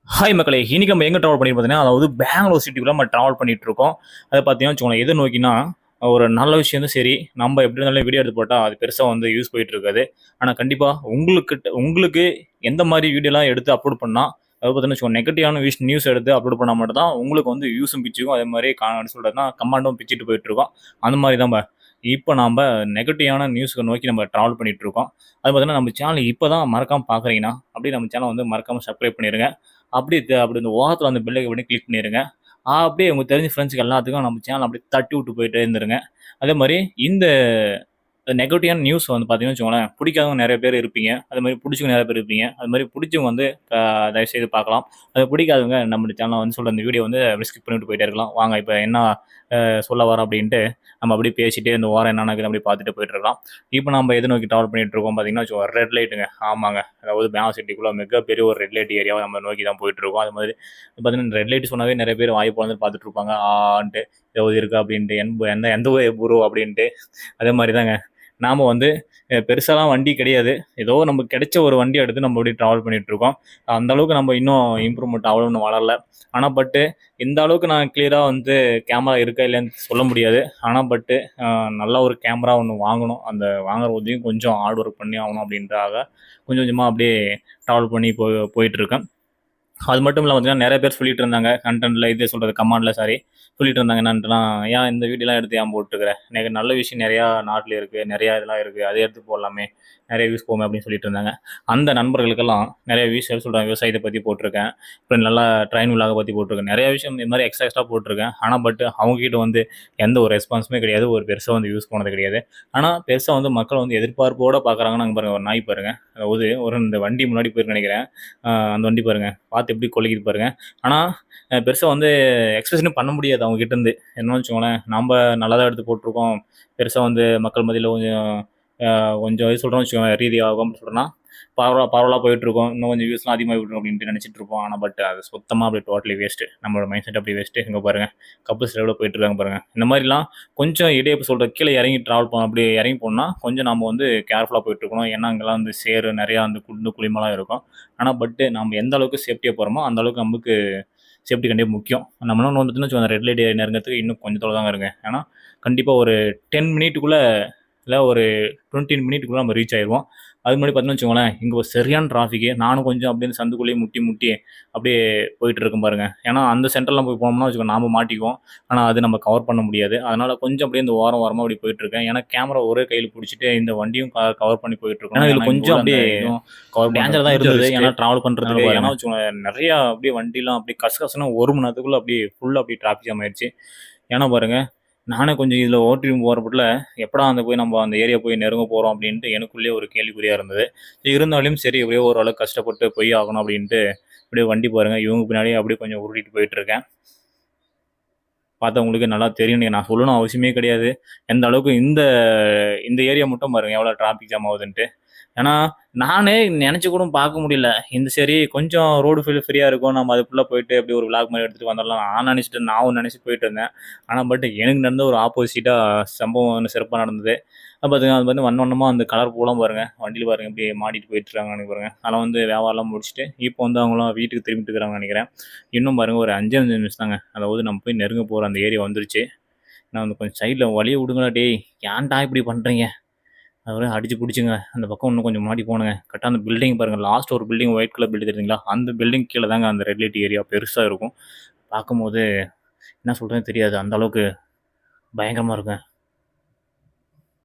Hi மக்களே! இன்னைக்கு நம்ம எங்க ட்ராவல் பண்ணிட்டு பார்த்தீங்கன்னா, அதாவது பெங்களூர் சிட்டிக்குள்ள நம்ம ட்ராவல் பண்ணிட்டு இருக்கோம். அத பார்த்தீங்கன்னா வச்சுக்கோங்களேன், எத நோக்கினா, ஒரு நல்ல விஷயம் வந்து சரி, நம்ம எப்படி இருந்தாலும் வீடியோ எடுத்து போட்டா, அது பெருசா வந்து யூஸ் போயிட்டு இருக்காது. ஆனா கண்டிப்பா உங்களுக்கு எந்த மாரி வீடியோலாம் எடுத்து அப்லோட் பண்ணா, அதாவது பார்த்தீங்கன்னா வச்சுக்கோங்க, நெகட்டிவான நியூஸ் எடுத்து அப்லோட் பண்ணா மட்டும் தான் உங்களுக்கு வந்து வியூஸும் பிச்சுக்கும். அதே மாரி என்ன சொல்றதுன்னா, கமெண்டும் பிச்சுட்டு போயிட்டு இருக்கோம். அந்த மாரி தான் இப்ப நாம நெகட்டிவான நியூஸ நோக்கி நம்ம ட்ராவல் பண்ணிட்டு இருக்கோம். அது பார்த்தீங்கன்னா, நம்ம சேனல் இப்ப தான் மறக்காம பார்க்குறீங்கன்னா, அப்படியே நம்ம சேனல வந்து மறக்காம சப்ஸ்கிரைப் பண்ணிருங்க. அப்படி இந்த ஓரத்துல அந்த பெல் ஐகான கிளிக் பண்ணிருங்க. அப்படியே உங்களுக்கு தெரிஞ்ச ஃப்ரெண்ட்ஸ்க்கு எல்லாத்துக்கும் நம்ம சேனல் அப்படியே தட்டி விட்டு போயிட்டே இருந்துருங்க. அதே மாரி இந்த நெகட்டிவான நியூஸ் வந்து பார்த்தீங்கன்னு வச்சுக்கோங்களேன், பிடிக்காதவங்க நெறைய பேர் இருப்பீங்க. அது மாரி புடிச்சவங்க நெறைய பேர் இருப்பீங்க. அது மாரி புடிச்சவங்க வந்து அ தயவுசெய்து பார்க்கலாம். அது பிடிக்காதவங்க நம்ம சேனல்ல வந்து சொல்ற இந்த வீடியோ வந்து அப்படியே ஸ்கிப் பண்ணிவிட்டு போயிட்டே இருக்கலாம். வாங்க இப்ப என்ன சொல்ல வரோம் அப்படின்ட்டு, நம்ம அப்படியே பேசிட்டே இந்த ஓரம் என்ன நடக்குது அப்படியே பார்த்துட்டு போயிட்டு இருக்கலாம். இப்ப நம்ம எத நோக்கி ட்ராவல் பண்ணிட்டு இருக்கோம் பார்த்தீங்கன்னா வச்சுக்கோங்க, ரெட் லைட்டுங்க. ஆமாங்க. அதாவது பெங்களூர் சிட்டிக்குள்ள மிகப்பெரிய ஒரு ரெட் லைட் ஏரியாவ நம்ம நோக்கி தான் போயிட்டு இருக்கோம். அது மாதிரி பார்த்தீங்கன்னா, ரெட் லைட் சொன்னாவே நெறைய பேர் வாய பொளந்துட்டு பார்த்துட்டு இருப்பாங்க. ஆன்ட்டு ஏதாவது இருக்கா அப்படின்ட்டு, எந்த எந்த ஊரு ப்ரோ அப்படின்ட்டு. அதே மாரி தாங்க. நாம வந்து பெருசாலாம் வண்டி கிடையாது. ஏதோ நமக்கு கிடைச்ச ஒரு வண்டிய எடுத்து நம்ம அப்படியே ட்ராவல் பண்ணிட்டு இருக்கோம். அந்த அளவுக்கு நம்ம இன்னும் இம்ப்ரூவ்மெண்ட் அவ்வளோ இன்னும் வளரல. ஆனா இந்த அளவுக்கு நான் கிளியரா வந்து கேமரா இருக்கா இல்லையான்னு சொல்ல முடியாது. ஆனா நல்ல ஒரு கேமரா ஒண்ணு வாங்கணும். அந்த வாங்குற உதவியும் கொஞ்சம் ஹார்ட் ஒர்க் பண்ணி ஆகணும் அப்படின்றதுக்காக கொஞ்சம் கொஞ்சமா அப்படியே ட்ராவல் பண்ணி போயிட்டு இருக்கேன். அது மட்டும் இல்லாம பார்த்தீங்கன்னா, நெறைய பேர் சொல்லிட்டு இருந்தாங்க. கன்டென்ட்ல இது சொல்றது கமெண்ட்ல சாரி. சொல்லிட்டு இருந்தாங்க என்னன்ட்டுனா, "ஏன் இந்த வீடியோலாம் எடுத்து ஏன் போட்டுருக்கிற? நல்ல விஷயம் நெறையா நாட்டுல இருக்கு. நெறையா இதெல்லாம் இருக்கு. அத எடுத்து போடலாமே! நெறைய வியூஸ் போகுமே!" அப்படின்னு சொல்லிட்டு இருந்தாங்க. அந்த நண்பர்களுக்கெல்லாம் நெறைய வியூஸ் சொல்றாங்க. விவசாயத்த பத்தி போட்டுருக்கேன். அப்புறம் நல்லா ட்ரெயின் விலாக பத்தி போட்டுருக்கேன். நெறைய விஷயம் இது மாரி எக்ஸ்ட்ரா போட்டுருக்கேன். ஆனா அவங்க கிட்ட வந்து எந்த ஒரு ரெஸ்பான்ஸுமே கிடையாது. ஒரு பெருசா வந்து வியூஸ் போனது கிடையாது. ஆனா பெருசா வந்து மக்கள் வந்து எதிர்பார்ப்போட பார்க்குறாங்கன்னா, அங்க பாருங்க ஒரு நாய் பாருங்க. அதாவது இந்த வண்டி முன்னாடி போயிருக்குன்னு நெனைக்கிறேன். அந்த வண்டி பாருங்க. பார்த்து எப்படி கொலைக்குது பாருங்க. ஆனா, பெருசா வந்து எக்ஸ்பிரஷனே பண்ண முடியாது அவங்க கிட்டருந்து. என்னன்னு வச்சுக்கோங்களேன், நம்ப நல்லதா எடுத்து போட்டுருக்கோம். பெருசா வந்து மக்கள் மத்தியில கொஞ்சம் கொஞ்சம் இது சொல்றோம்னு வச்சுக்கோங்க, ரீதியாகும் சொல்றோம்னா, பரவலா போயிட்டுருக்கும். இன்னும் கொஞ்சம் வியூஸ்லாம் அதிகமாகி விட்டுரும் அப்படின்ட்டு நெனைச்சிட்டு இருப்போம். ஆனா அது சுத்தமா அப்படியே டோட்டலி வேஸ்ட்டு. நம்மளோட மைண்ட் செட் அப்படியே வேஸ்ட்டு. இங்க பாருங்க, கப்புள்ஸ் எவ்வளோ போயிட்டுருக்காங்க பாருங்க. இந்த மாரிலாம் கொஞ்சம் இடையப்பு சொல்ற கீழ இறங்கி ட்ராவல் பண்ணணும். அப்படியே இறங்கி போனோம்னா, கொஞ்சம் நம்ம வந்து கேர்ஃபுல்லா போயிட்டுருக்கணும். ஏன்னா, அங்கலாம் வந்து சேறு நெறையா வந்து குண்டு குழிமாலாம் இருக்கும். ஆனா நம்ம எந்த அளவுக்கு சேஃப்டியா போறோமோ, அந்த அளவுக்கு நமக்கு சேஃப்டி கண்டிப்பா முக்கியம். நம்மலாம் வந்து பார்த்தீங்கன்னா வச்சுக்கோங்க, ரெட் லைட் நெருங்கறதுக்கு இன்னும் கொஞ்சம் தொலைவு தாங்க இருக்கு. ஏன்னா, கண்டிப்பா ஒரு 10 மினிட்டுக்குள்ள இல்ல ஒரு 20 மினிட்டுக்குள்ள நம்ம ரீச் ஆயிருவோம். அதுக்கு முன்னாடி பார்த்தீங்கன்னு வச்சுக்கோங்களேன், இங்க ஒரு சரியான டிராஃபிக்கு. நானும் கொஞ்சம் அப்படியே இந்த சந்துக்குள்ளேயே முட்டி முட்டி அப்படியே போயிட்டு இருக்கேன் பாருங்க. ஏன்னா, அந்த சென்டர்லாம் போய் போனோம்னா வச்சுக்கோங்க, நாம மாட்டிக்குவோம். ஆனா, அது நம்ம கவர் பண்ண முடியாது. அதனால கொஞ்சம் அப்படியே இந்த ஓரமா அப்படி போயிட்டுருக்கேன். ஏன்னா, கேமரா ஒரே கையில புடிச்சுட்டு இந்த வண்டியும் கவர் பண்ணி போயிட்டுருக்கணும். ஏன்னா, இதுல கொஞ்சம் அப்படியே இதுவும் கவர் டேஞ்சரா தான் இருந்தது. ஏன்னா, டிராவல் பண்றதுக்கு. ஏன்னா வச்சுக்கோங்க, நெறையா அப்படியே வண்டிலாம் அப்படியே கசகசன்னு 1 மணி நேரத்துக்குள்ள அப்படியே ஃபுல்லா அப்படியே டிராஃபிக் ஜாம் ஆயிருச்சு. ஏன்னா பாருங்க, நானே கொஞ்சம் இதில ஓட்டிட்டு போறப்பட்ல, எப்படா போய் நம்ம அந்த ஏரியா போய் நெருங்க போறோம் அப்டின்ட்டு எனக்குள்ளேயே ஒரு கேள்விக்குறியா இருந்தது. இருந்தாலும் சரி எப்படியோ ஓரளவுக்கு கஷ்டப்பட்டு போய் ஆகணும் அப்டின்ட்டு, அப்படியே வண்டி பாருங்க, இவங்க பின்னாடியே அப்படியே கொஞ்சம் உருட்டிட்டு போயிட்டுருக்கேன். பார்த்தா உங்களுக்கு நல்லா தெரியும். நான் சொல்லணும் அவசியமே கிடையாது. எந்த அளவுக்கு இந்த இந்த ஏரியா மட்டும் பாருங்க எவ்வளோ டிராஃபிக் ஜாம் ஆகுதுன்ட்டு. ஏன்னா, நானே நெனச்சு கூட பார்க்க முடியல. இந்த சரி கொஞ்சம் ரோடு ஃப்ரீயா இருக்கும். நம்ம அதுக்குள்ள போயிட்டு அப்படியே ஒரு விளாக் மாரி எடுத்துட்டு வந்துரலாம். நான் ஒண்ணு நெனச்சு போயிட்டுருந்தேன். ஆனா எனக்கு நடந்த ஒரு ஆப்போசிட்டா சம்பவம் ஒண்ணு சிறப்பா நடந்தது. பாத்தீங்கன்னா, அது வந்து வண்ணமா அந்த கலர் பூலாம் பாருங்க. வண்டியில பாருங்க அப்படியே மாட்டிட்டு போயிட்டுருக்காங்கன்னு பாருங்க. அதெல்லாம் வந்து வியாபாரம்லாம் முடிச்சுட்டு, இப்போ வந்து அவங்கலாம் வீட்டுக்கு திரும்பிட்டு இருக்கிறாங்கன்னு நெனைக்கிறேன். இன்னும் பாருங்க ஒரு 5 நிமிஷம் தாங்க. அதாவது நம்ம போய் நெருங்க போற அந்த ஏரியா வந்துருச்சு. நான் வந்து கொஞ்சம் சைட்ல வழிய விடுங்கடா டேய்! ஏன்டா இப்படி பண்றீங்க? அதோட அடிச்சு புடிச்சுங்க. அந்த பக்கம் இன்னும் கொஞ்சம் முன்னாடி போனேங்க. கரெக்ட்டா அந்த பில்டிங் பாருங்க. லாஸ்ட் ஒரு பில்டிங் ஒயிட் கலர் பில்டிங் தெரியுதுங்களா? அந்த பில்டிங் கீழ தாங்க அந்த ரெட் லைட் ஏரியா பெருசா இருக்கும். பார்க்கும்போது என்ன சொல்றதுன்னு தெரியாது. அந்த அளவுக்கு பயங்கரமா இருக்குங்க.